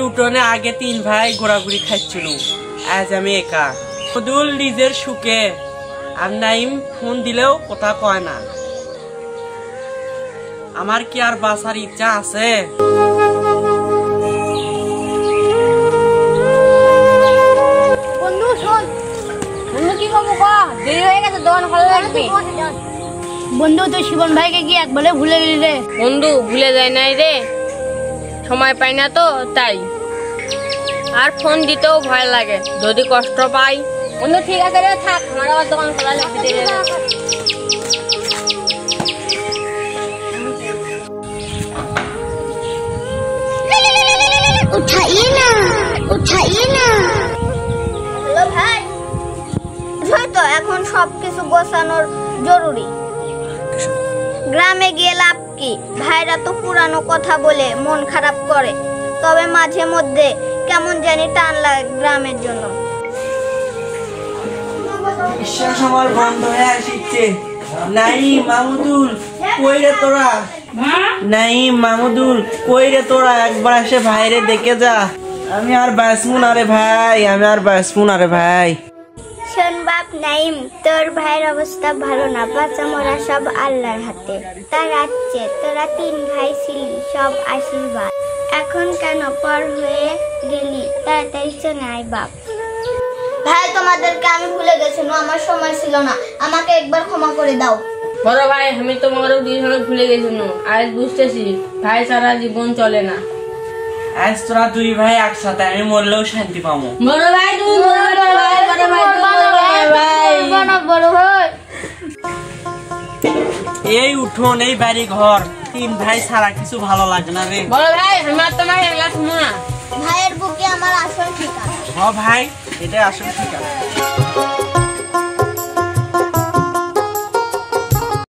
উঠোনে আগে 3 ভাই ঘোরাঘুরি খাচ্ছিল, আজ আমি একা। মধুল নিজের সুখে, আর নাইম ফোন দিলেও কথা কয় না। আমার কি আর বাঁচার ইচ্ছা আছে? বন্ধু শোন, বন্ধু কি করবো ক? দেরি হয়ে গেছে, দোকান খোলা লাগবে। বন্ধু তুই শিবন ভাইকে কি একবারে ভুলে গেলি রে? বন্ধু ভুলে যায় নাই রে, সময় পাই না তো তাই। আর ফোন দিতেও ভয় লাগে, যদি কষ্ট পাই। বন্ধু ঠিক আছে রে, থাক, আমার আবার দোকান খোলা লাগবে, দেরি হয়ে গেছে। उठाइए ना, उठाइए ना। হ্যালো ভাই, তো এখন সবকিছু গোছানোর জরুরি। গ্রামে গিয়ে লাভ কি? ভাইরা তো পুরানো কথা বলে মন খারাপ করে, তবে মাঝে মধ্যে কেমন জানি টান লাগে গ্রামের জন্য। ঈশ্বর আমার বন্ধ হয়ে আসছে। নাই মামুদুল কই রে তোরা? নাই মামুদুল কই রে তোরা? একবার এসে ভাইরে দেখে যা। আমি আর বাঁচবো না রে ভাই, আমি আর বাঁচবো না রে ভাই। শোন বাপ নাইম, তোর ভাইয়ের অবস্থা ভালো না, বাচ্চা মরা সব আল্লাহর হাতে। তার আছে, তোরা 3 ভাই ছিলি, সব আশীর্বাদ। এখন কেন পর হয়ে গেলি? তাড়াতাড়ি চলে আয় বাপ। ভাই তোমাদেরকে আমি ভুলে গেছি, আমার সময় ছিল না, আমাকে একবার ক্ষমা করে দাও। বড় ভাই, আমি তোমারও দুইজনে ভুলে গেছি, আজ বুঝতেছি ভাই ছাড়া জীবন চলে না। আজ তোরা 2 ভাই একসাথে, আমি মরলেও শান্তি পাবো। বড় ভাই তুমি বড় ভাই, বড় ভাই বড় ভাই। এই উঠোন, এই বাড়ি ঘর, 3 ভাই ছাড়া কিছু ভালো লাগে না রে। বড় ভাই, আমার তোমার একলা শুনো না। ভাইয়ের বুকে আমার আসল ঠিকানা। হ ভাই, এটা আসল ঠিকানা।